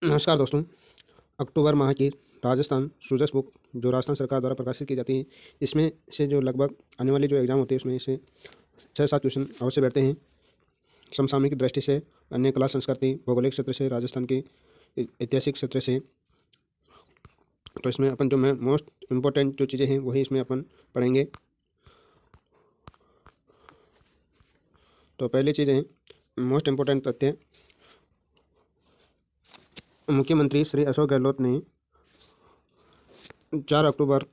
नमस्कार दोस्तों। अक्टूबर माह की राजस्थान सूजस बुक जो राजस्थान सरकार द्वारा प्रकाशित की जाती है, इसमें से जो लगभग आने वाले जो एग्ज़ाम होते हैं उसमें से 6-7 क्वेश्चन अवश्य बैठते हैं। समसामयिक दृष्टि से, अन्य कला संस्कृति, भौगोलिक क्षेत्र से, राजस्थान के ऐतिहासिक क्षेत्र से। तो इसमें अपन जो मोस्ट इम्पोर्टेंट जो चीज़ें हैं वही इसमें अपन पढ़ेंगे। तो पहली चीज़ है मोस्ट इम्पोर्टेंट तथ्य। मुख्यमंत्री श्री अशोक गहलोत ने 4 अक्टूबर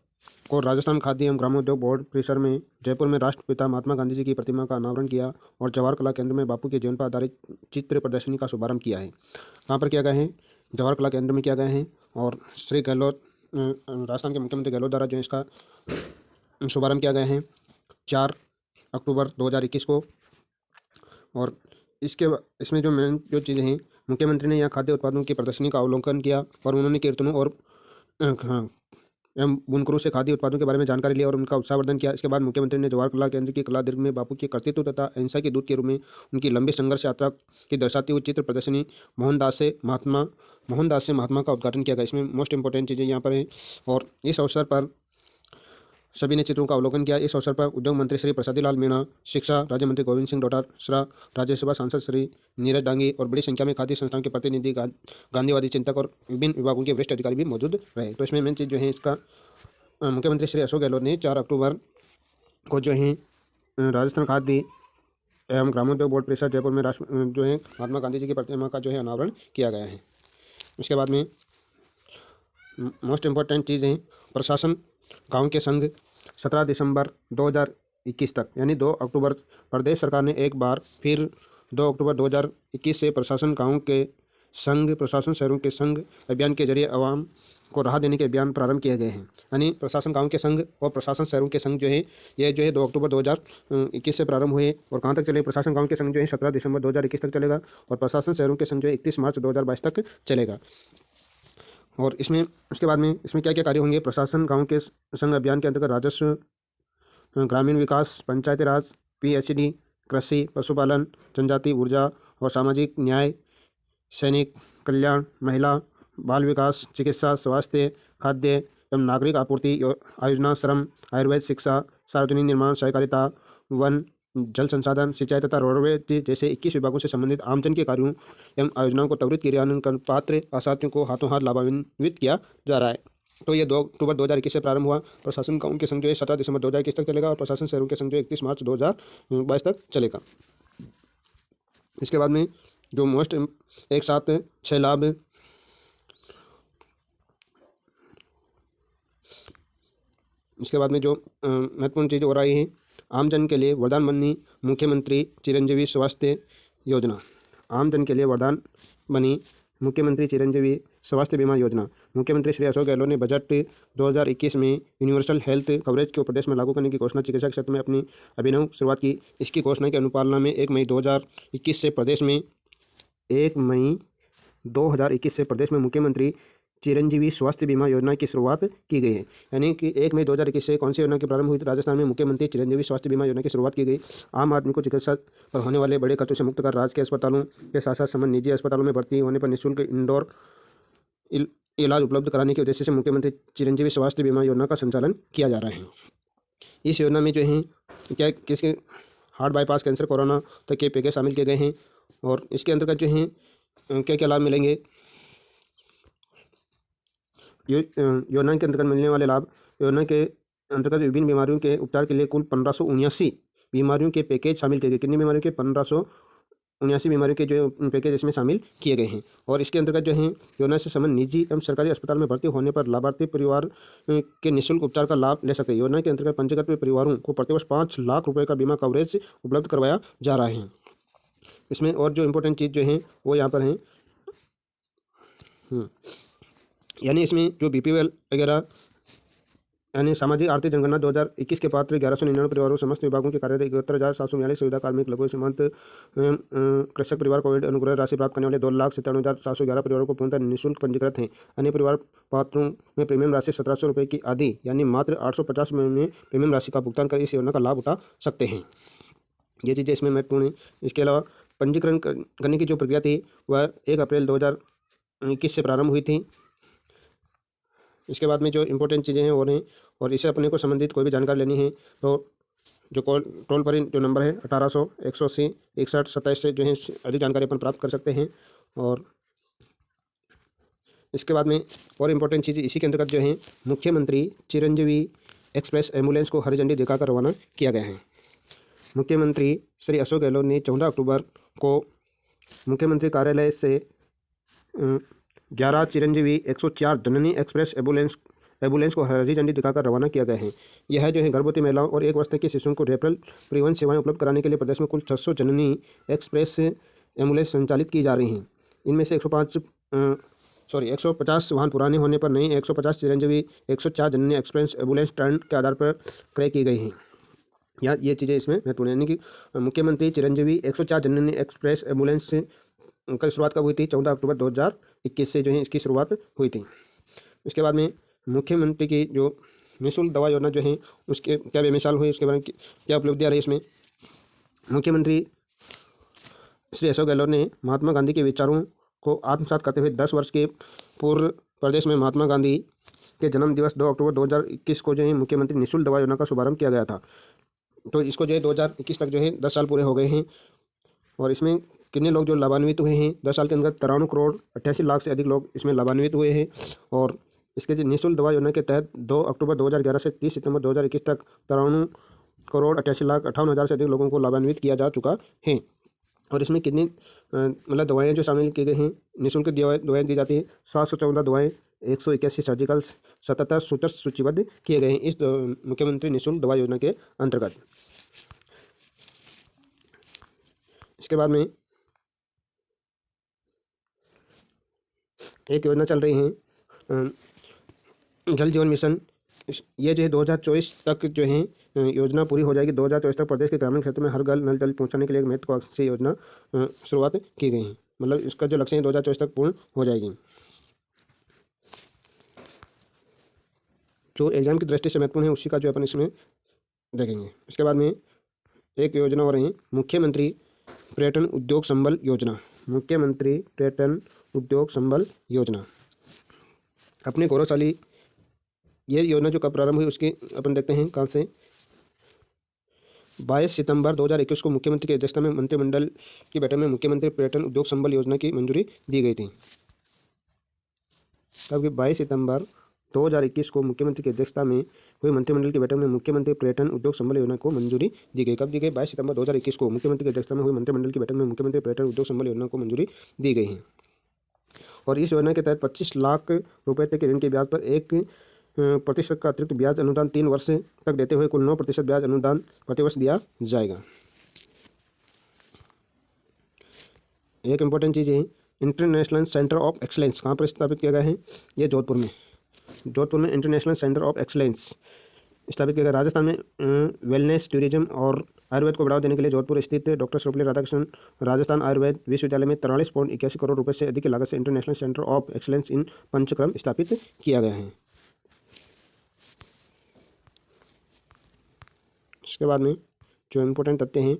को राजस्थान खाद्य एवं ग्रामोद्योग बोर्ड परिसर में जयपुर में राष्ट्रपिता महात्मा गांधी जी की प्रतिमा का अनावरण किया और जवाहर कला केंद्र में बापू के जीवन पर आधारित चित्र प्रदर्शनी का शुभारंभ किया है। कहाँ पर किया गया है? जवाहर कला केंद्र में किया गया है। और श्री गहलोत राजस्थान के मुख्यमंत्री गहलोत द्वारा जो इसका शुभारंभ किया गया है 4 अक्टूबर 2021 को। और इसमें जो मेन जो चीज़ें हैं, मुख्यमंत्री ने यहाँ खाद्य उत्पादों की प्रदर्शनी का अवलोकन किया और उन्होंने कीर्तनों और एवं बुनकरों से खाद्य उत्पादों के बारे में जानकारी ली और उनका उत्साहवर्धन किया। इसके बाद मुख्यमंत्री ने जवाहर कला केंद्र की कला दीर्घ में बापू के कर्तृत्व तथा अहिंसा के दूत के रूप में उनकी लंबी संघर्ष यात्रा की दर्शाती हुई चित्र प्रदर्शनी मोहनदास से महात्मा का उद्घाटन किया गया। इसमें मोस्ट इंपॉर्टेंट चीज़ें यहाँ पर हैं। और इस अवसर पर सभी ने चित्रों का अवलोकन किया। इस अवसर पर उद्योग मंत्री श्री प्रसादी लाल मीणा, शिक्षा राज्य मंत्री गोविंद सिंह डोटासरा, राज्यसभा सांसद श्री नीरज डांगी और बड़ी संख्या में खाद्य संस्थाओं के प्रतिनिधि, गांधीवादी चिंतक और विभिन्न विभागों के वरिष्ठ अधिकारी भी मौजूद रहे। तो इसमें मेन चीज़ जो है इसका मुख्यमंत्री श्री अशोक गहलोत ने 4 अक्टूबर को जो है राजस्थान खाद्य एवं ग्रामोद्योग बोर्ड परिसर जयपुर में जो है महात्मा गांधी जी की प्रतिमा का जो है अनावरण किया गया है। उसके बाद में मोस्ट इम्पोर्टेंट चीज़ है प्रशासन गांव के संघ 17 दिसंबर 2021 तक यानी 2 अक्टूबर प्रदेश सरकार ने एक बार फिर 2 अक्टूबर 2021 से प्रशासन गांव के संघ, प्रशासन शहरों के संघ अभियान के जरिए आवाम को राहत देने के अभियान प्रारंभ किए गए हैं। यानी प्रशासन गांव के संघ और प्रशासन शहरों के संघ जो है ये जो है 2 अक्टूबर 2021 से प्रारंभ हुए और कहाँ तक चले? प्रशासन गांव के संघ जो है 17 दिसंबर 2021 तक चलेगा और प्रशासन शहरों के संघ जो है 31 मार्च 2022 तक चलेगा। और इसमें उसके बाद में इसमें क्या क्या कार्य होंगे? प्रशासन गांव के संघ अभियान के अंतर्गत राजस्व, ग्रामीण विकास, पंचायती राज, पीएचडी, कृषि, पशुपालन, जनजाति, ऊर्जा और सामाजिक न्याय, सैनिक कल्याण, महिला बाल विकास, चिकित्सा, स्वास्थ्य, खाद्य एवं नागरिक आपूर्ति आयोजना, श्रम, आयुर्वेद, शिक्षा, सार्वजनिक निर्माण, सहकारिता, वन, जल संसाधन, सिंचाई तथा रोडवेज जैसे 21 विभागों से संबंधित आमजन के कार्यों एवं आयोजनाओं को त्वरित क्रियान्वयन कर पात्र असाथियों को हाथों हाथ लाभान्वित किया जा रहा है। तो ये 2 अक्टूबर 2021 से प्रारंभ हुआ। प्रशासन गांव के संघ जो है 17 दिसंबर 2021 तक चलेगा और प्रशासन शहरों के संघ जो 31 मार्च 2022 तक चलेगा। इसके बाद में जो मोस्ट एक साथ 6 लाभ, इसके बाद में जो महत्वपूर्ण चीज़ हो रही है, आमजन के लिए वरदान बनी मुख्यमंत्री चिरंजीवी स्वास्थ्य योजना। आमजन के लिए वरदान बनी मुख्यमंत्री चिरंजीवी स्वास्थ्य बीमा योजना। मुख्यमंत्री श्री अशोक गहलोत ने बजट 2021 में यूनिवर्सल हेल्थ कवरेज को प्रदेश में लागू करने की घोषणा चिकित्सा क्षेत्र में अपनी अभिनव शुरुआत की। इसकी घोषणा की अनुपालना में 1 मई 2021 से प्रदेश में मुख्यमंत्री चिरंजीवी स्वास्थ्य बीमा योजना की शुरुआत की गई है। यानी कि 1 मई 2021 से कौन सी योजना की प्रारंभ हुई? राजस्थान में मुख्यमंत्री चिरंजीवी स्वास्थ्य बीमा योजना की शुरुआत की गई। आम आदमी को चिकित्सा पर होने वाले बड़े खर्चों से मुक्त कर राज्य के अस्पतालों के साथ साथ संबंध निजी अस्पतालों में भर्ती होने पर निःशुल्क इंडोर इलाज उपलब्ध कराने के उद्देश्य से मुख्यमंत्री चिरंजीवी स्वास्थ्य बीमा योजना का संचालन किया जा रहा है। इस योजना में जो है क्या किसके हार्ट, बाईपास, कैंसर, कोरोना तक के पैकेज शामिल किए गए हैं। और इसके अंतर्गत जो है क्या क्या लाभ मिलेंगे? योजना के अंतर्गत मिलने वाले लाभ, योजना के अंतर्गत विभिन्न बीमारियों के उपचार के लिए कुल 1579 बीमारियों के पैकेज शामिल किए गए। कितनी बीमारियों के? 1579 बीमारियों के जो पैकेज इसमें शामिल किए गए हैं। और इसके अंतर्गत जो है योजना से संबंध निजी एवं सरकारी अस्पताल में भर्ती होने पर लाभार्थी परिवार के निःशुल्क उपचार का लाभ ले सकते हैं। योजना के अंतर्गत पंजीकृत परिवारों को प्रतिवर्ष 5 लाख रुपए का बीमा कवरेज उपलब्ध करवाया जा रहा है। इसमें और जो इम्पोर्टेंट चीज़ जो है वो यहाँ पर है, यानी इसमें जो बीपीएल वगैरह यानी सामाजिक आर्थिक जनगणना 2021 के पात्र 1199 परिवारों समस्त विभागों के कार्य 71,742 सुविधा कार्मिक, लघु सीमांत कृषक परिवार कोविड अनुग्रह राशि प्राप्त करने वाले 2,97,711 परिवारों को पूर्णतः निःशुल्क पंजीकृत हैं। अन्य परिवार पात्रों में प्रीमियम राशि 1700 रुपये की आधी यानी मात्र 850 में प्रीमियम राशि का भुगतान कर इस योजना का लाभ उठा सकते हैं। ये चीज़ें इसमें महत्वपूर्ण है। इसके अलावा पंजीकरण करने की जो प्रक्रिया थी वह 1 अप्रैल 21 से प्रारंभ हुई थी। इसके बाद में जो इम्पोर्टेंट चीज़ें हैं वो हैं, और इससे अपने को संबंधित कोई भी जानकारी लेनी है तो जो टोल पर जो नंबर है 1800 180 61 27 से जो है अधिक जानकारी अपन प्राप्त कर सकते हैं। और इसके बाद में और इम्पोर्टेंट चीज़ इसी के अंतर्गत जो है मुख्यमंत्री चिरंजीवी एक्सप्रेस एम्बुलेंस को हरी झंडी दिखाकर रवाना किया गया है। मुख्यमंत्री श्री अशोक गहलोत ने 14 अक्टूबर को मुख्यमंत्री कार्यालय से 11 चिरंजीवी 104 जननी एक्सप्रेस एम्बुलेंस को हरी झंडी दिखाकर रवाना किया गया है। यह जो है गर्भवती महिलाओं और 1 वर्ष तक के शिशुओं को रेफरल परिवहन सेवाएं उपलब्ध कराने के लिए प्रदेश में कुल 600 जननी एक्सप्रेस एम्बुलेंस संचालित की जा रही हैं। इनमें से 150 वाहन पुराने होने पर नई 150 चिरंजीवी 104 जननी एक्सप्रेस एम्बुलेंस टर्न के आधार पर क्रय की गई हैं। या ये चीज़ें इसमें महत्वपूर्ण है, यानी कि मुख्यमंत्री चिरंजीवी 104 जननी एक्सप्रेस एम्बुलेंस का शुरुआत कब हुई थी? 14 अक्टूबर 2021 से जो है इसकी शुरुआत हुई थी। इसके बाद में मुख्यमंत्री की जो निःशुल्क दवा योजना जो है उसके क्या बेमिसाल हुई, उसके बारे में क्या उपलब्धियाँ रही इसमें। मुख्यमंत्री श्री अशोक गहलोत ने महात्मा गांधी के विचारों को आत्मसात करते हुए 10 वर्ष के पूर्व प्रदेश में महात्मा गांधी के जन्म दिवस 2 अक्टूबर 2021 को जो है मुख्यमंत्री निःशुल्क दवा योजना का शुभारंभ किया गया था। तो इसको जो है 2021 तक जो है 10 साल पूरे हो गए हैं। और इसमें कितने लोग जो लाभान्वित हुए हैं 10 साल के अंदर 93 करोड़ 88 लाख से अधिक लोग इसमें लाभान्वित हुए हैं। और इसके जो निःशुल्क दवा योजना के तहत 2 अक्टूबर 2011 से 30 सितंबर 2021 तक 93 करोड़ 88 लाख 58 हज़ार से अधिक लोगों को लाभान्वित किया जा चुका है। और इसमें कितनी मतलब दवाएं जो शामिल की गई हैं, निःशुल्क दवाएं दी जाती हैं 714 दवाएं, 181 सर्जिकल 77 सूत्र सूचीबद्ध किए गए हैं इस मुख्यमंत्री निःशुल्क दवा योजना के अंतर्गत। इसके बाद में एक योजना चल रही है जल जीवन मिशन। ये जो है 2024 तक जो है योजना पूरी हो जाएगी। 2024 तक प्रदेश के ग्रामीण क्षेत्र में हर घर नल जल पहुंचाने के लिए एक महत्वाकांक्षी योजना शुरुआत की गई है। मतलब इसका जो लक्ष्य है 2024 तक पूर्ण हो जाएगी। जो एग्जाम की दृष्टि से महत्वपूर्ण है उसी का जो अपन इसमें देखेंगे। इसके बाद में एक योजना हो रही है मुख्यमंत्री पर्यटन उद्योग संबल योजना। मुख्यमंत्री पर्यटन उद्योग संबल योजना अपने गौरवशाली ये योजना जो कब प्रारंभ हुई उसकी अपन देखते हैं कहाँ से। 22 सितंबर 2021 को मुख्यमंत्री की अध्यक्षता में मंत्रिमंडल की बैठक में मुख्यमंत्री पर्यटन उद्योग संबल योजना की मंजूरी दी गई थी। तब 22 सितंबर 2021 को मुख्यमंत्री की अध्यक्षता में हुई मंत्रिमंडल की बैठक में मुख्यमंत्री पर्यटन उद्योग संबल योजना को मंजूरी दी गई। कब दी गई? 22 सितंबर 2021 को मुख्यमंत्री की अध्यक्षता में हुई मंत्रिमंडल की बैठक में मुख्यमंत्री पर्यटन उद्योग संबल योजना को मंजूरी दी गई है। और इस योजना के तहत 25 लाख रुपए तक के ऋण के ब्याज पर 1% का अतिरिक्त ब्याज अनुदान 3 वर्ष तक देते हुए कुल 9% ब्याज अनुदान प्रतिवर्ष दिया जाएगा। एक इम्पोर्टेंट चीज़ है इंटरनेशनल सेंटर ऑफ एक्सलेंस कहाँ पर स्थापित किया गया है? ये जोधपुर में इंटरनेशनल सेंटर ऑफ एक्सलेंस स्थापित किया गया। राजस्थान में वेलनेस टूरिज्म और आयुर्वेद को बढ़ावा देने के लिए जोधपुर स्थित डॉक्टर सर्वपल्ली राधाकृष्णन राजस्थान आयुर्वेद विश्वविद्यालय में 43.81 करोड़ रुपए से अधिक की लागत से international centre of excellence in Panchakarma स्थापित किया गया है। इसके बाद में जो इम्पोर्टेंट तथ्य हैं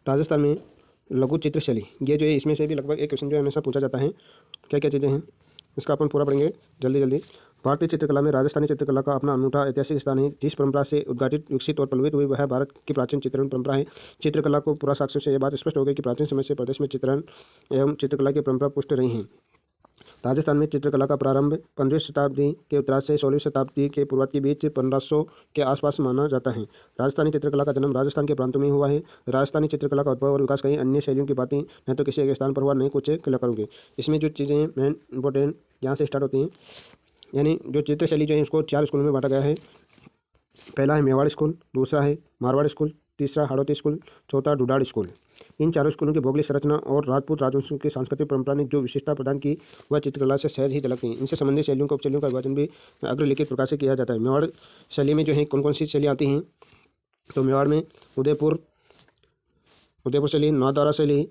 राजस्थान में लघु चित्रशैली, ये जो है इसमें से भी लगभग एक क्वेश्चन जो है हमेशा पूछा जाता है। क्या क्या चीज़ें हैं इसका अपन पूरा पढ़ेंगे जल्दी। भारतीय चित्रकला में राजस्थानी चित्रकला का अपना अनूठा ऐतिहासिक स्थान है। जिस परंपरा से उद्घाटित विकसित और प्रभावित हुई वह भारत की प्राचीन चित्रण परंपरा है। चित्रकला को पूरा साक्ष्यों से यह बात स्पष्ट हो गई कि प्राचीन समय से प्रदेश में चित्रण एवं चित्रकला की परंपरा पुष्ट रही है। राजस्थान में चित्रकला का प्रारंभ 15वीं शताब्दी के उत्तरार्ध से 16वीं शताब्दी के पूर्वार्ध के बीच 1500 के आसपास माना जाता है। राजस्थानी चित्रकला का जन्म राजस्थान के प्रांतों में हुआ है। राजस्थानी चित्रकला का उद्भव और विकास कई अन्य शैलियों की भांति न तो किसी एक स्थान पर हुआ नहीं कुछ कलाकारों के। इसमें जो चीज़ें मेन इंपॉर्टेंट यहाँ से स्टार्ट होती हैं, यानी जो चित्रशैली जो है उसको 4 स्कूलों में बांटा गया है। पहला है मेवाड़ स्कूल, दूसरा है मारवाड़ स्कूल, तीसरा हाड़ौती स्कूल, चौथा ढूढ़ाड़ स्कूल। इन चारों स्कूलों की भौगोलिक संरचना और राजपूत राजवंशों की सांस्कृतिक परंपरा ने जो विशेषता प्रदान की वह चित्रकला से सहज ही झलकती है। इनसे संबंधित शैलियों का उपशैलियों का विभाजन भी अग्रलिखित प्रकार से किया जाता है। मेवाड़ शैली में जो है कौन कौन सी शैली आती हैं? तो मेवाड़ में उदयपुर शैली, नाथद्वारा शैली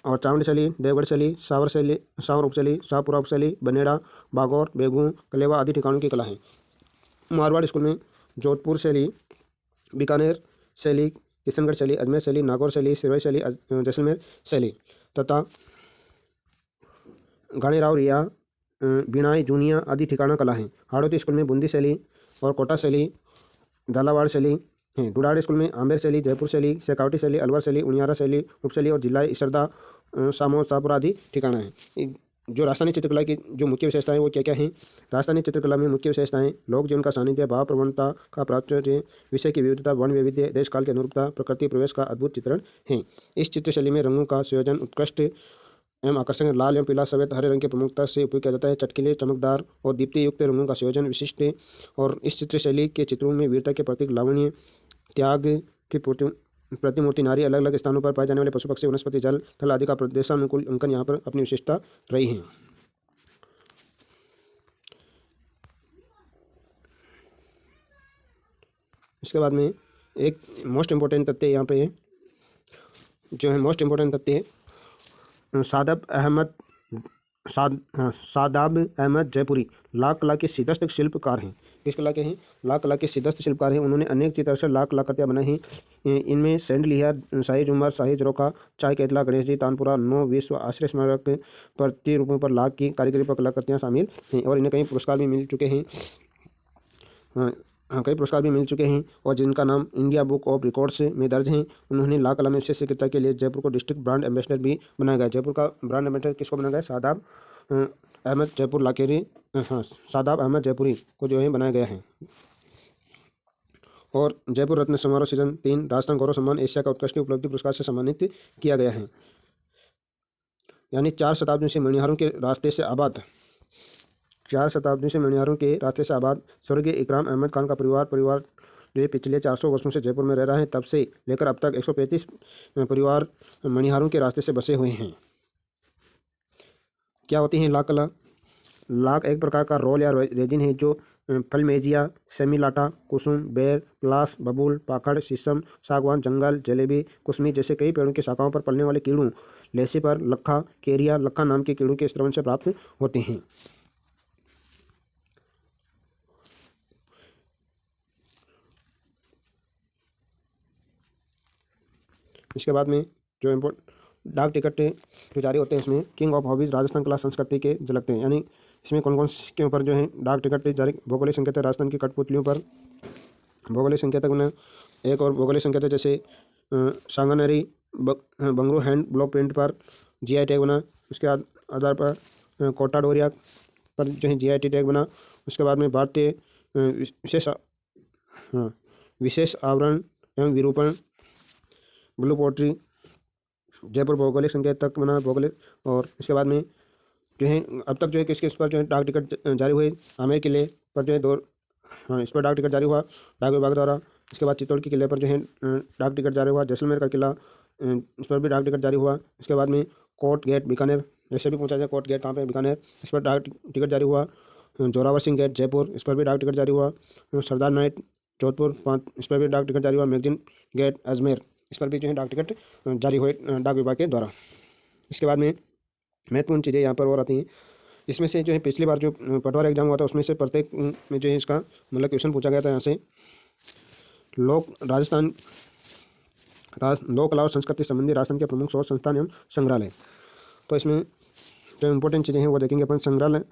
और चावंड शैली, देवगढ़ शैली, सावर उपशैली, शाहपुरा उपशैली, बनेड़ा, बागौर, बेगू, कलेवा आदि ठिकानों की कला है। मारवाड़ स्कूल में जोधपुर शैली, बीकानेर शैली, किशनगढ़ शैली, अजमेर शैली, नागौर शैली, सिरोही शैली, जैसलमेर शैली तथा गाणेराव रिया, बिनाई जूनिया आदि ठिकाना कला हैं। हाड़ौती स्कूल में बूंदी शैली और कोटा शैली, झालावाड़ शैली हैं। डुडाड़ स्कूल में आम्बेर शैली, जयपुर शैली, शेखावटी शैली, अलवर शैली, उनियारा शैली, उपशैली और जिला इसरदा, सामो, शाहपुरा आदि ठिकाना है। जो राजस्थानी चित्रकला की जो मुख्य विशेषताएं वो क्या क्या हैं? राजस्थानी चित्रकला में मुख्य विशेषताएं लोक जीवन का सानिध्य, भाव प्रवणता का प्राचुर्य, विषय की विविधता, वर्ण वैविध्य, देश काल की अनुरूपता, प्रकृति प्रवेश का अद्भुत चित्रण है। इस चित्रशैली में रंगों का संयोजन उत्कृष्ट एवं आकर्षक, लाल एवं पीला, सफेद, हरे रंग के प्रमुखता से उपयोग किया जाता है। चटकीले, चमकदार और दीप्ति युक्त रंगों का संयोजन विशिष्ट है। और इस चित्रशैली के चित्रों में वीरता के प्रतीक, लावण्य, त्याग की प्रतिमूर्ति, नारी, अलग अलग स्थानों पर पाए जाने वाले पशु पक्षी, वनस्पति, जल थल आदि का प्रदेशानुकूल अंकन यहाँ पर अपनी विशेषता रही है। इसके बाद में एक मोस्ट इम्पोर्टेंट तथ्य यहाँ पे जो है मोस्ट इम्पोर्टेंट तथ्य है सादाब अहमद जयपुरी लाख कला के सिद्धस्त शिल्पकार हैं। किस कला के हैं? लाख कला के सिद्धस्त शिल्पकार हैं। उन्होंने अनेक चित्रशर लाख कलाकृतियाँ बनाई हैं। इनमें सैंडलियर, शाही झूमर, शाही जरोखा, चाय केतला, गणेश जी, तानपुरा, 9 विश्व आश्रय स्मारक प्रतिरूपों पर लाख की कारीगरी पर कलाकृतियाँ शामिल हैं। और इन्हें कई पुरस्कार भी मिल चुके हैं। कई पुरस्कार भी मिल चुके हैं और जिनका नाम इंडिया बुक ऑफ रिकॉर्ड्स में दर्ज हैं। उन्होंने लाख कला में विशेष सक्रियता के लिए जयपुर को डिस्ट्रिक्ट ब्रांड एम्बेसडर भी बनाया गया। जयपुर का ब्रांड एम्बेसडर किसको बनाया गया? सादाब अहमद जयपुर लाकेरी, हाँ, सादाब अहमद जयपुरी को जो है बनाया गया है। और जयपुर रत्न समारोह सीजन 3 राजस्थान गौरव सम्मान एशिया का उत्कृष्ट उपलब्धि पुरस्कार से सम्मानित किया गया है। यानी 4 शताब्दियों से मणिहारों के रास्ते से आबाद 4 शताब्दी से मणिहारों के रास्ते से आबाद स्वर्गीय इकराम अहमद खान का परिवार जो है पिछले 400 वर्षों से जयपुर में रह रहा है। तब से लेकर अब तक 135 परिवार मणिहारों के रास्ते से बसे हुए हैं। क्या होती हैं लाख कला? लाख एक प्रकार का रोल या रेजिन है जो फलमेजिया, सेमीलाटा, कुसुम, बेर, पलास, बबूल, पाखड़, शीशम, सागवान, जंगल, जलेबी, कुसमी जैसे कई पेड़ों की शाखाओं पर पलने वाले कीड़ों, लेसीपर, लक्खा, केरिया, लक्खा नाम के कीड़ों के स्रवन से प्राप्त होते हैं। इसके बाद में जो डाक टिकट जो जारी होते हैं इसमें किंग ऑफ हॉबीज राजस्थान कला संस्कृति के झलकते हैं। यानी इसमें कौन कौन के ऊपर जो है डाक टिकट जारी? भौगोलिक संकेत राजस्थान की कठपुतलियों पर भौगोलिक संकेतक बना। एक और भौगोलिक संकेत जैसे सांगनेरी बंगरू हैंड ब्लॉक प्रिंट पर जीआई टैग बना। उसके आधार पर कोटा डोरिया पर जो है जीआई टैग बना। उसके बाद में भारतीय विशेष आवरण एवं विरूपण ब्लू पोट्री जयपुर भौगोलिक संकेत तक बना भौगोलिक। और इसके बाद में जो है अब तक जो है किस पर जो है डाक टिकट जारी हुए? आमेर किले पर जो है इस पर डाक टिकट जारी हुआ डाक विभाग द्वारा। इसके बाद चित्तौड़ के किले पर जो है डाक टिकट जारी हुआ। जैसलमेर का किला इस पर भी डाक टिकट जारी हुआ। इसके बाद में कोर्ट गेट बीकानेर, जैसे भी पूछा जाए कोर्ट गेट कहाँ पे? बीकानेर, इस पर डाक टिकट जारी हुआ। जोरावर सिंह गेट जयपुर, इस पर भी डाक टिकट जारी हुआ। सरदार नाइट जोधपुर 5, इस पर भी डाक टिकट जारी हुआ। मैगजीन गेट अजमेर, इस पर भी जो है डाक टिकट जारी हुए डाक विभाग के द्वारा। इसके बाद में महत्वपूर्ण चीज़ें यहाँ पर और आती हैं। इसमें से जो है पिछली बार जो पटवार एग्जाम हुआ था उसमें से प्रत्येक में जो है इसका मतलब क्वेश्चन पूछा गया था। यहाँ से लोक कला और संस्कृति संबंधी राजस्थान के प्रमुख शोध संस्थान एवं संग्रहालय। तो इसमें जो इम्पोर्टेंट चीज़ें हैं वो देखेंगे अपन। संग्रहालय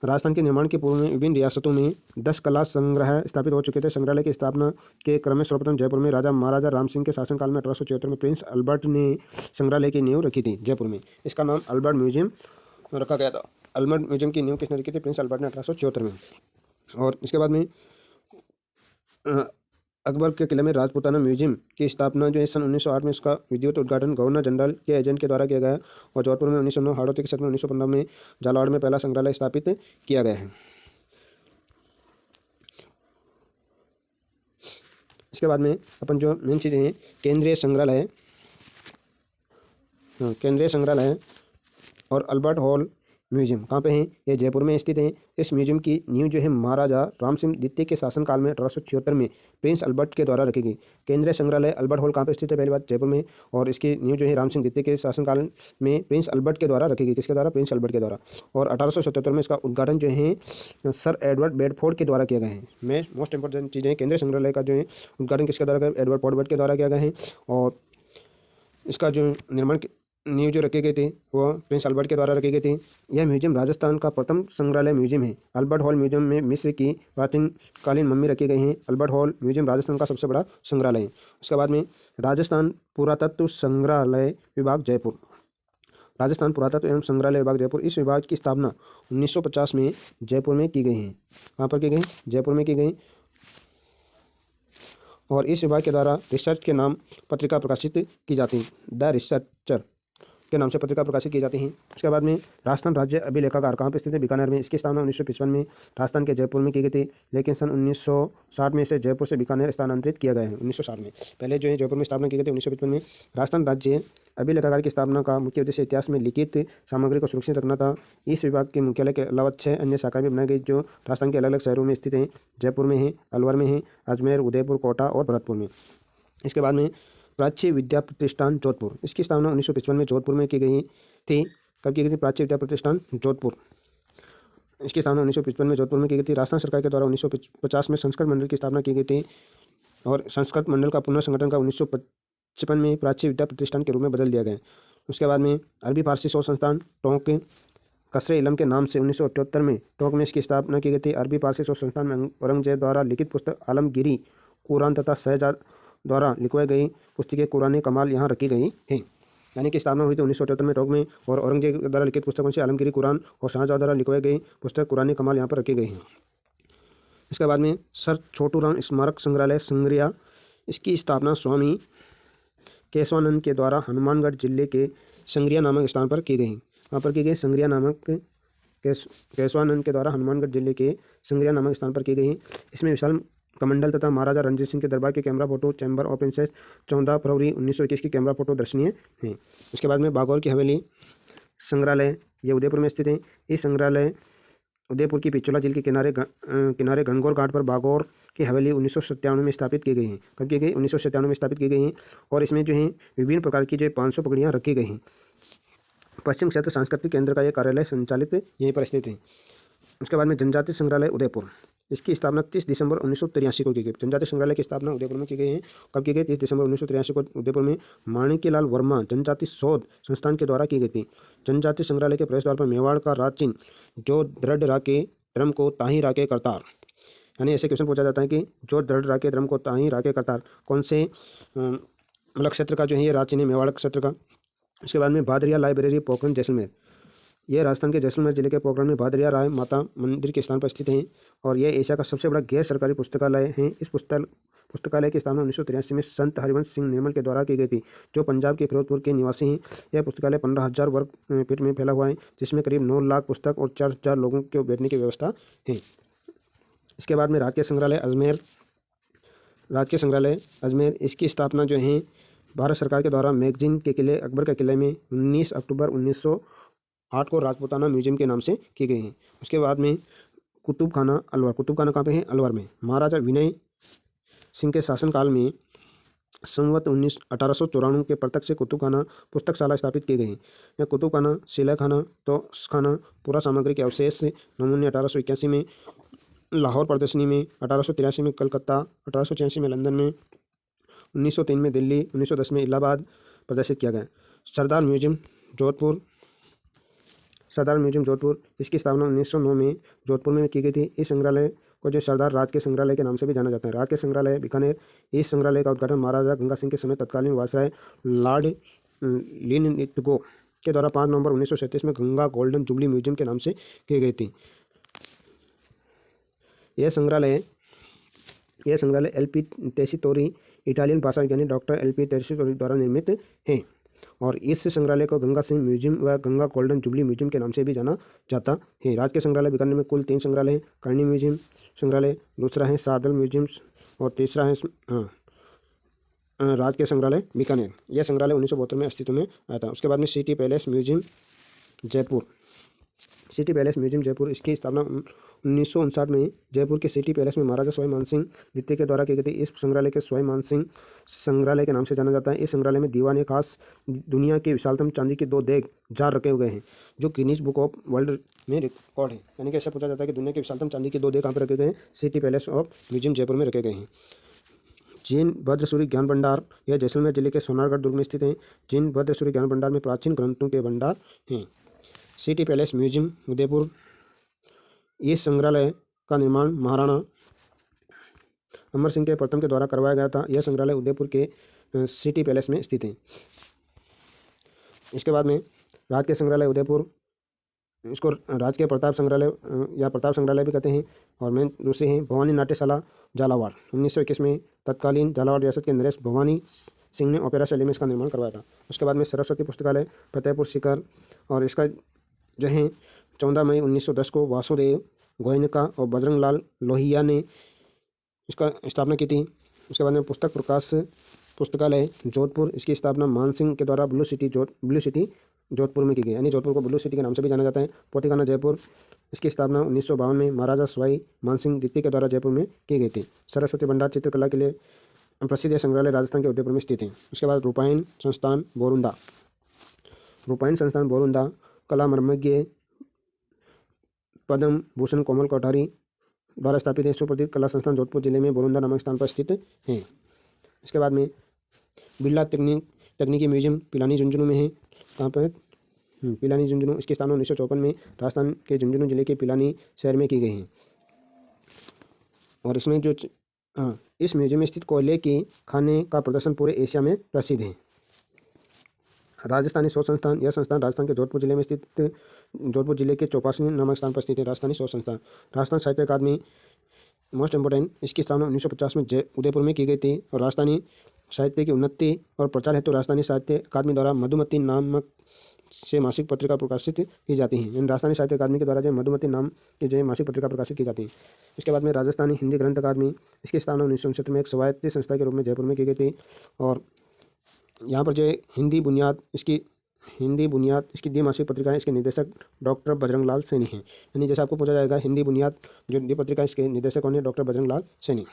राजस्थान के निर्माण के पूर्व में विभिन्न रियासतों में 10 कला संग्रह स्थापित हो चुके थे। संग्रहालय की स्थापना के क्रम में सर्वप्रथम जयपुर में राजा महाराजा राम सिंह के शासनकाल में 1874 में प्रिंस अल्बर्ट ने संग्रहालय की नींव रखी थी जयपुर में। इसका नाम अल्बर्ट म्यूजियम रखा गया था। अल्बर्ट म्यूजियम की नींव किसने रखी थी? प्रिंस अल्बर्ट ने 1874 में। और इसके बाद में अकबर के किले में राजपूताना म्यूजियम की स्थापना जो है सन 1908 में इसका विधिवत उद्घाटन गवर्नर जनरल के एजेंट के द्वारा किया गया। और जोधपुर में 1909, हाड़ौती के क्षेत्र में 1915 में झालावाड़ में पहला संग्रहालय स्थापित किया गया है। इसके बाद में अपन जो मेन चीज़ें हैं केंद्रीय संग्रहालय और अल्बर्ट हॉल म्यूजियम कहाँ पे है? ये जयपुर में स्थित है। इस म्यूजियम की नींव जो है महाराजा राम सिंह द्वितीय के शासनकाल में 1876 में प्रिंस अल्बर्ट के द्वारा रखी गई। केंद्रीय संग्रहालय अल्बर्ट हॉल कहाँ पे स्थित है? पहली बात जयपुर में। और इसकी नींव जो है राम सिंह द्वितीय के शासनकाल में प्रिंस अल्बर्ट के द्वारा रखी गई। किसके द्वारा? प्रिंस अल्बर्ट के द्वारा। और 1877 में इसका उद्घाटन जो है सर एडवर्ड बेडफोर्ड के द्वारा किया गया है। में मोस्ट इंपॉर्टेंट चीज़ें हैं, केंद्रीय संग्रहालय का जो है उद्घाटन किसके द्वारा किया? एडवर्ड पॉडबर्ट के द्वारा किया गया है। और इसका जो निर्माण नींव जो रखी गई थी वो प्रिंस अल्बर्ट के द्वारा रखी गई थी। यह म्यूजियम राजस्थान का प्रथम संग्रहालय म्यूजियम है। अल्बर्ट हॉल म्यूजियम में मिस्र की प्राचीन कालीन मम्मी रखी गई हैं। अल्बर्ट हॉल म्यूजियम राजस्थान का सबसे बड़ा संग्रहालय है। उसके बाद में राजस्थान पुरातत्व संग्रहालय विभाग जयपुर। राजस्थान पुरातत्व एवं संग्रहालय विभाग जयपुर, इस विभाग की स्थापना 1950 में जयपुर में की गई है। कहाँ पर की गई? जयपुर में की गई। और इस विभाग के द्वारा रिसर्च के नाम पत्रिका प्रकाशित की जाती है। द रिसर्चर के नाम से पत्रिका प्रकाशित की जाती हैं। उसके बाद में राजस्थान राज्य अभिलेखागार कहाँ पर स्थित है? बीकानेर में। इसकी स्थापना 1955 में राजस्थान के जयपुर में की गई थी, लेकिन सन 1960 में इसे जयपुर से बीकानेर स्थानांतरित किया गया है। 1960 में पहले जो है जयपुर में स्थापना की गई थी। 1955 में राजस्थान राज्य अभिलेखागार की स्थापना का मुख्य उद्देश्य इतिहास में लिखित सामग्री को सुरक्षित रखना था। इस विभाग के मुख्यालय के अलावा 6 अन्य शाखाएं भी बनाई गई जो राजस्थान के अलग अलग शहरों में स्थित हैं। जयपुर में है, अलवर में है, अजमेर, उदयपुर, कोटा और भरतपुर में। इसके बाद में प्राच्य विद्या प्रतिष्ठान जोधपुर, इसकी स्थापना 1955 में जोधपुर में की गई थी। कब की गई थी? प्राच्य विद्या प्रतिष्ठान जोधपुर, इसकी स्थापना 1955 में जोधपुर में की गई थी। राजस्थान सरकार के द्वारा 1950 में संस्कृत मंडल की स्थापना की गई थी और संस्कृत मंडल का पुनर्संगठन का 1955 में प्राच्य विद्या प्रतिष्ठान के रूप में बदल दिया गया। उसके बाद में अरबी फारसी शोध संस्थान टोंक कसरे इलम के नाम से 1978 में टोंक में इसकी स्थापना की गई थी। अरबी फारसी शोध संस्थान में औरंगजेब द्वारा लिखित पुस्तक आलमगीरी कुरान तथा शहजाद द्वारा लिखवाई गई पुस्तकें कुरान कमाल यहाँ रखी गई हैं। यानी कि स्थापना हुई थी 1978 में टोंक में, और औरंगजेब द्वारा लिखित पुस्तकों से आलमगीरी कुरान और शाहजहां द्वारा लिखवाई गई पुस्तक कुरान कमाल यहाँ पर रखी गई हैं। इसके बाद में सर छोटूराम स्मारक संग्रहालय संग्रिया, इसकी स्थापना स्वामी केशवानंद के द्वारा हनुमानगढ़ जिले के संग्रिया नामक स्थान पर की गई। वहाँ पर की गई संग्रिया नामक केशवानंद के द्वारा हनुमानगढ़ जिले के संग्रिया नामक स्थान पर की गई। इसमें विशाल कमंडल तथा महाराजा रणजीत सिंह के दरबार के camera photo, chamber of princess 14 फरवरी 1921 की कैमरा फोटो दर्शनीय हैं। उसके बाद में बागौर की हवेली संग्रहालय, ये उदयपुर में स्थित है। इस संग्रहालय उदयपुर की पिछोला झील के किनारे घनघोर घाट पर बागौर की हवेली 1997 में स्थापित की गई है। कब की गई? 1997 में स्थापित की गई है। और इसमें जो है विभिन्न प्रकार की जो 500 पगड़ियाँ रखी गई हैं। पश्चिम क्षेत्र सांस्कृतिक केंद्र का यह कार्यालय संचालित यहीं पर स्थित है। उसके बाद में जनजाति संग्रहालय उदयपुर, इसकी स्थापना 30 दिसंबर 1983 को की गई। जनजाति संग्रहालय की स्थापना उदयपुर में की गई है। कब की गई? 30 दिसंबर 1983 को उदयपुर में माणिक्यलाल वर्मा जनजाति शोध संस्थान के द्वारा की गई थी। जनजाति संग्रहालय के प्रवेश द्वार पर मेवाड़ का राचिन जो दृढ़ राके धर्म को ताही राके करतार, यानी ऐसे क्वेश्चन पूछा जाता है कि जो दृढ़ राके धर्म को ताही राके करतार कौन से मतलब क्षेत्र का जो है ये राचिन है? मेवाड़ क्षेत्र का। उसके बाद में भादरिया लाइब्रेरी पोखरण जैसलमेर, यह राजस्थान के जैसलमेर जिले के पोखरण में भादरिया राय माता मंदिर के स्थान पर स्थित है और यह एशिया का सबसे बड़ा गैर सरकारी पुस्तकालय है। इस पुस्तकालय की स्थापना 1983 में संत हरिवंश सिंह निर्मल के द्वारा की गई थी, जो पंजाब के फिरोजपुर के निवासी हैं। यह पुस्तकालय 15,000 वर्ग फीट में फैला हुआ है, जिसमें करीब 9 लाख पुस्तक और 4,000 लोगों के बैठने की व्यवस्था है। इसके बाद में राजकीय संग्रहालय अजमेर, राजकीय संग्रहालय अजमेर, इसकी स्थापना जो है भारत सरकार के द्वारा मैगजीन के किले अकबर के किले में 19 अक्टूबर 1908 को राजपूताना म्यूजियम के नाम से की गई है। उसके बाद में कुतुब खाना अलवर, कुतुब खाना कहाँ पे है? अलवर में। महाराजा विनय सिंह के शासनकाल में संवत 1894 के प्रत्यक्ष से कुतुब खाना पुस्तकशाला स्थापित की गई है। यह कुतुब खाना शिला खाना तोश खाना पुरा सामग्री के अवशेष नमूने 1881 में लाहौर प्रदर्शनी में, 1883 में कलकत्ता, 1886 में लंदन में, 1903 में दिल्ली, 1910 में इलाहाबाद प्रदर्शित किया गया। सरदार म्यूजियम जोधपुर, सरदार म्यूजियम जोधपुर, इसकी स्थापना 1909 में जोधपुर में की गई थी। इस संग्रहालय को जो सरदार राज के संग्रहालय के नाम से भी जाना जाता है। राज के संग्रहालय बीकानेर, इस संग्रहालय का उद्घाटन महाराजा गंगा सिंह के समय तत्कालीन वायसराय लॉर्ड लिनलिथगो के द्वारा 5 नवंबर 1937 में गंगा गोल्डन जुबली म्यूजियम के नाम से की गई थी। यह संग्रहालय एल.पी. टेसीतोरी, इटालियन भाषा वैज्ञानिक डॉक्टर एल.पी. टेसीतोरी द्वारा निर्मित है और इस संग्रहालय को गंगा सिंह म्यूजियम व गंगा गोल्डन जुबली म्यूजियम के नाम से भी जाना जाता है। राज के संग्रहालय बीकानेर में कुल 3 संग्रहालय हैं। करनी म्यूजियम संग्रहालय, दूसरा है शाहदल म्यूजियम्स और तीसरा है राज के संग्रहालय बीकानेर। यह संग्रहालय 1972 में अस्तित्व में आया था। उसके बाद में city palace museum Jaipur, city palace museum Jaipur, इसकी स्थापना 1959 में जयपुर के सिटी पैलेस में महाराजा सवाई मानसिंह द्वितीय के द्वारा की गई थी। इस संग्रहालय के सवाई मानसिंह संग्रहालय के नाम से जाना जाता है। इस संग्रहालय में दीवान ए खास दुनिया के विशालतम चांदी के 2 देग जार रखे हुए हैं, जो गिनीज बुक ऑफ वर्ल्ड में रिकॉर्ड है। यानी कि ऐसा पूछा जाता है कि दुनिया के विशालतम चांदी के 2 देग कहाँ पर रखे गए हैं? City palace of museum Jaipur में रखे गए हैं। जैन भद्रसूरी ज्ञान भंडार, यह जैसलमेर जिले के सोनारगढ़ दुर्ग में स्थित है। जैन भद्रसूरी ज्ञान भंडार में प्राचीन ग्रंथों के भंडार हैं। सिटी पैलेस म्यूजियम उदयपुर, ये संग्रहालय का निर्माण महाराणा अमर सिंह के प्रथम के द्वारा करवाया गया था। यह संग्रहालय उदयपुर के सिटी पैलेस में स्थित है। इसके बाद में राजकीय संग्रहालय उदयपुर, इसको राजकीय प्रताप संग्रहालय या प्रताप संग्रहालय भी कहते हैं। और मेन दूसरे हैं भवानी नाट्यशाला झालावाड़, 1921 में तत्कालीन झालावाड़ रियासत के नरेश भवानी सिंह ने ओपेरा शैली में इसका निर्माण करवाया था। उसके बाद में सरस्वती पुस्तकालय फतेहपुर सीकर, और इसका जो है 14 मई 1910 को वासुदेव गोयनका और बजरंग लाल लोहिया ने इसका स्थापना की थी। उसके बाद में पुस्तक प्रकाश पुस्तकालय जोधपुर, इसकी स्थापना मानसिंह के द्वारा ब्लू सिटी जोधपुर में की गई, यानी जोधपुर को ब्लू सिटी के नाम से भी जाना जाता है। पोथीखाना जयपुर, इसकी स्थापना 1952 में महाराजा सवाई मानसिंह द्वितीय के द्वारा जयपुर में की गई थी। सरस्वती भंडार चित्रकला के लिए प्रसिद्ध संग्रहालय राजस्थान के उदयपुर में स्थित है। उसके बाद रूपायण संस्थान बोरुंदा, रूपायण संस्थान बोरुंदा कला मर्मज्ञ पद्म भूषण कोमल कोठारी द्वारा स्थापित है। सुप्रसिद्ध कला संस्थान जोधपुर जिले में बोरुंदा नामक स्थान पर स्थित है। इसके बाद में बिरला तकनीकी म्यूजियम पिलानी झुंझुनू में है। कहाँ पर? पिलानी झुंझुनू, इसकी स्थापना 1954 में राजस्थान के झुंझुनू जिले के पिलानी शहर में की गई है। और इसमें जो इस म्यूजियम में स्थित कोयले के खाने का प्रदर्शन पूरे एशिया में प्रसिद्ध है। राजस्थानी शोध संस्थान, यह संस्थान राजस्थान के जोधपुर जिले में स्थित जोधपुर जिले के चौपासी नामक स्थान पर स्थित है। राजस्थानी शोध संस्थान, राजस्थान साहित्य अकादमी मोस्ट इंपोर्टेंट, इसकी स्थापना 1950 में उदयपुर में की गई थी। और राजस्थानी साहित्य की उन्नति और प्रचार हेतु राजस्थानी साहित्य अकादमी द्वारा मधुमती नामक से मासिक पत्रिका प्रकाशित की जाती है। राजस्थानी साहित्य अकादमी के द्वारा जो मधुमती नाम की जो मासिक पत्रिका प्रकाशित की जाती है। इसके बाद में राजस्थानी हिंदी ग्रंथ अकादमी, इसकी स्थापना 1969 में एक स्वायत्त संस्था के रूप में जयपुर में की गई थी। और यहाँ पर जो हिंदी बुनियाद इसकी द्विमासिक पत्रिका है, इसके निदेशक डॉक्टर बजरंग लाल सैनी हैं। यानी जैसे आपको पूछा जाएगा हिंदी बुनियाद जो हिंदी पत्रिका, इसके निदेशक कौन है? डॉक्टर बजरंग लाल सैनी।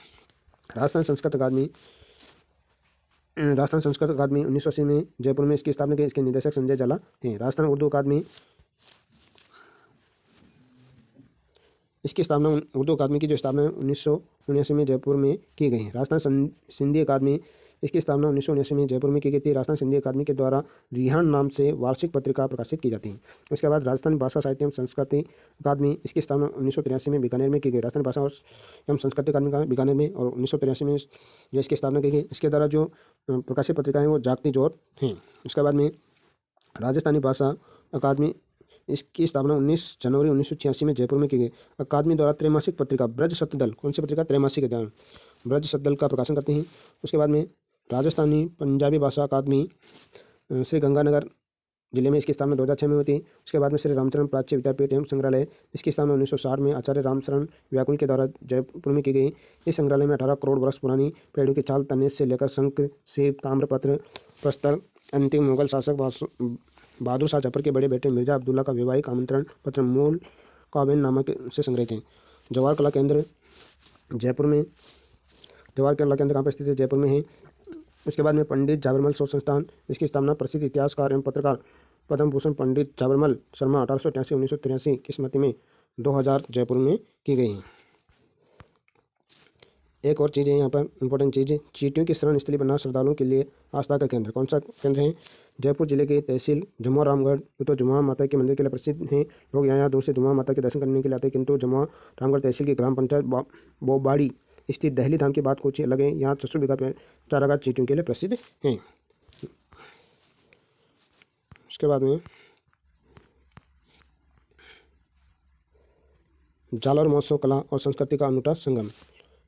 राजस्थान संस्कृत अकादमी 1980 में जयपुर में इसकी स्थापना की, इसके निदेशक संजय जाला हैं। राजस्थान उर्दू अकादमी, इसकी स्थापना उर्दू अकादमी की जो स्थापना 1979 में जयपुर में की गई है। राजस्थान सिंधी अकादमी, इसकी स्थापना 1979 में जयपुर में की गई थी। राजस्थान सिंधी अकादमी के द्वारा रिहान नाम से वार्षिक पत्रिका प्रकाशित की जाती है। उसके बाद राजस्थान भाषा साहित्य एवं संस्कृति अकादमी, इसकी स्थापना 1983 में बीकानेर में की गई। राजस्थान भाषा एवं संस्कृति अकादमी का बीकानेर में, और 1983 में जो इसकी स्थापना की गई। इसके द्वारा जो प्रकाशित पत्रिकाएं वो जागती जोत हैं। उसके बाद में राजस्थानी भाषा अकादमी, इसकी स्थापना 19 जनवरी 1986 में जयपुर में की गई। अकादमी द्वारा त्रैमासिक पत्रिका ब्रज सतदल, कौन सी पत्रिका? त्रैमासिक ध्यान ब्रज सतदल का प्रकाशन करते हैं। उसके बाद में राजस्थानी पंजाबी भाषा अकादमी श्री गंगानगर जिले में इसकी स्थापना 2006 में हुई थी। उसके बाद में श्री रामचरण प्राच्य विद्यापीठ एवं संग्रहालय, इसकी स्थापना 1960 में आचार्य रामशरण व्याकुल के द्वारा जयपुर में की गई। इस संग्रहालय में 18 करोड़ वर्ष पुरानी पेड़ों की छाल, तनेज से लेकर शंख, सेब, ताम्रपत्र, प्रस्तर, अंतिम मुगल शासक बहादुर शाह जफर के बड़े बेटे मिर्जा अब्दुल्ला का वैवाहिक आमंत्रण पत्र मूल काबिन नामक से संग्रहित हैं। जवाहर कला केंद्र जयपुर में, जवाहर कला केंद्र कहाँ पर स्थित है? जयपुर में है। उसके बाद में पंडित झाबरमल शोध संस्थान, इसकी स्थापना प्रसिद्ध इतिहासकार एवं पत्रकार पद्म भूषण पंडित झाबरमल शर्मा 1883-1983 की स्मृति में 2000 जयपुर में की गई है। एक और चीज़ है यहाँ पर इंपॉर्टेंट चीज़, चींटियों की शरण स्थली बना श्रद्धालुओं के लिए आस्था का केंद्र। कौन सा केंद्र है? जयपुर जिले के तहसील जमुआ रामगढ़, तो जमुआ माता के मंदिर के लिए प्रसिद्ध हैं। लोग यहाँ दूर से जमुआ माता के दर्शन करने के लिए आते हैं। किंतु जमुआ रामगढ़ तहसील की ग्राम पंचायत बोबाड़ी स्थित दहली धाम की बात कुछ अलग है। यहाँ 600 बीघा चारागाह चींटियों के लिए प्रसिद्ध हैं। उसके बाद में जालौर महोत्सव कला और संस्कृति का अनूठा संगम,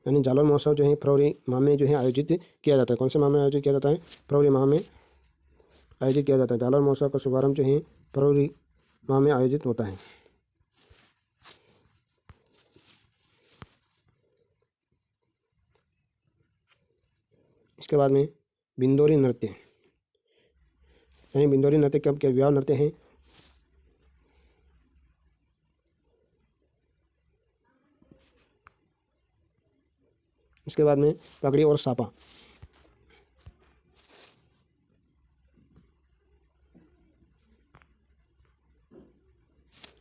यानी जालौर महोत्सव जो है फरवरी माह में जो है आयोजित किया जाता है। कौन से माह में आयोजित किया जाता है? फरवरी माह में आयोजित किया जाता है। जालौर महोत्सव का शुभारंभ जो है फरवरी माह में आयोजित होता है। इसके बाद में बिंदोरी नृत्य, यानी बिंदोरी नृत्य कब के विवाह नृत्य है। इसके बाद में पगड़ी और सापा।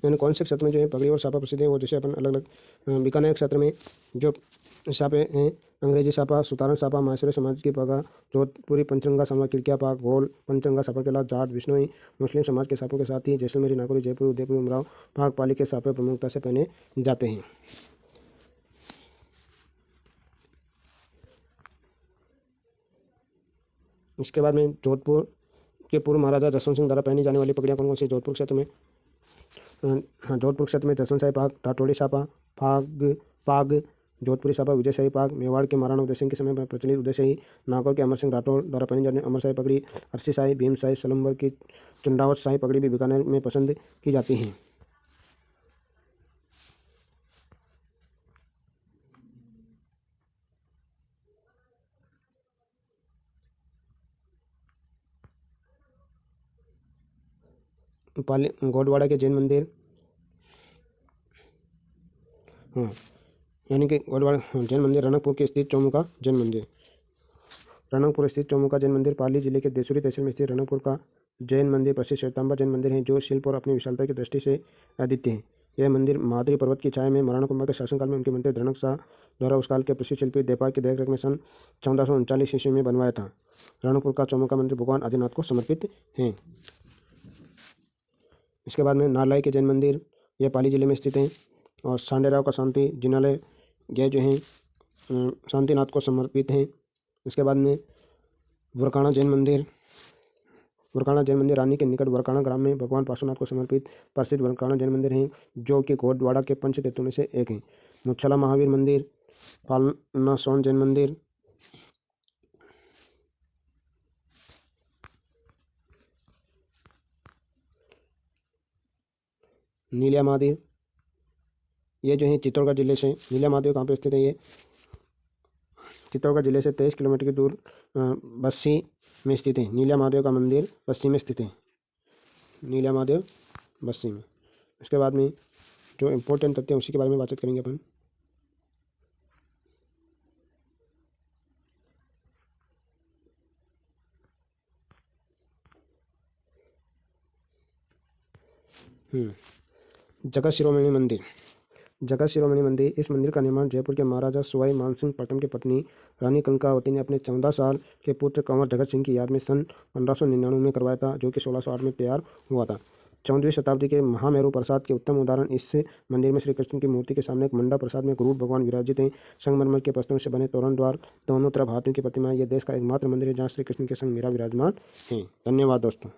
यानी कौन से क्षेत्र में जो है पगड़ी और सापा प्रसिद्ध है, वो जैसे अपन अलग अलग बीकानेर क्षेत्र में जो सापे हैं, अंग्रेजी सापा, सुतारन सापा, माहेश्वरी समाज की पगा, जोधपुरी पंचरंगा सापा, किलकिया पाक, गोल पंचरंगा सापा के अलावा जाट, बिश्नोई, मुस्लिम समाज के सापों के साथ ही जैसलमेरी, नागौरी, जयपुर, उदयपुर, उमराव, पाक पाली के सापे प्रमुखता से पहने जाते हैं। इसके बाद में जोधपुर के पूर्व महाराजा जसवंत सिंह द्वारा पहनी जाने वाली पगड़ियाँ कौन कौन सी? जोधपुर क्षेत्र में जोधपुर क्षेत्र में जसवंत शाही पाग, टाटोड़ी सापा, फाग पाग, जोधपुरी सापा, विजय शाही पाग, मेवाड़ के महाराणा उदय सिंह के समय में प्रचलित उदय शाही, नागौर के अमर सिंह राठौर द्वारा पहनी जाने अमर शाही पगड़ी, अरसी शाही, भीम शाही, सलम्बर की चंडावत शाही पगड़ी भी बीकानेर में पसंद की जाती हैं। पाली गोडवाड़ा के जैन मंदिर, हाँ, यानी कि गोडवाड़ा जैन मंदिर, रणकपुर के स्थित चौमुखा जैन मंदिर। रणकपुर स्थित चौमुखा जैन मंदिर पाली जिले के देसूरी तहसील में स्थित रणकपुर का जैन मंदिर प्रसिद्ध श्वेतांबर जैन मंदिर है, जो शिल्प और अपनी विशालता की दृष्टि से अद्वितीय है। यह मंदिर महाद्री पर्वत की छाया में महाराणा कुंभा के शासनकाल में उनके मंत्री धनक शाह द्वारा उस काल के प्रसिद्ध शिल्पी देपाक की देखरेख में सन 1439 ईस्वी में बनवाया था। रणकपुर का चौमुखा मंदिर भगवान आदिनाथ को समर्पित है। इसके बाद में नालाई के जैन मंदिर, यह पाली जिले में स्थित है। और सांडेराव का शांति जिनालय, यह जो है शांतिनाथ को समर्पित है। इसके बाद में वरकाणा जैन मंदिर, वरकाणा जैन मंदिर रानी के निकट वरकाणा ग्राम में भगवान पार्श्वनाथ को समर्पित प्रसिद्ध वरकाणा जैन मंदिर है, जो कि गोडवाड़ा के पंच तत्वों में से एक है। मुच्छला महावीर मंदिर, पालनासोन जैन मंदिर, नीलिया महादेव, ये जो है चित्तौड़गढ़ जिले से, नीलिया महादेव कहाँ पर स्थित है? ये चित्तौड़गढ़ जिले से 23 किलोमीटर की दूर बस्सी में स्थित है। नीलिया महादेव का मंदिर बस्सी में स्थित है, नीलिया महादेव बस्सी में। इसके बाद में जो इम्पोर्टेंट तथ्य है उसी के बारे में बातचीत करेंगे अपन। जगत शिरोमणि मंदिर, जगत शिरोमणि मंदिर, इस मंदिर का निर्माण जयपुर के महाराजा सवाई मानसिंह प्रथम की पत्नी रानी कंकावती ने अपने 14 साल के पुत्र कंवर जगत सिंह की याद में सन 1599 में करवाया था, जो कि 1608 में तैयार हुआ था। 14वीं शताब्दी के महामेरु प्रसाद के उत्तम उदाहरण इस मंदिर में श्री कृष्ण की मूर्ति के सामने एक मंडप प्रसाद में गरुड़ भगवान विराजित हैं। संगमरमर के पत्थरों से बने तोरण द्वार, दोनों तरफ हाथियों की प्रतिमा। यह देश का एकमात्र मंदिर है जहाँ श्री कृष्ण के संग मीरा विराजमान हैं। धन्यवाद दोस्तों।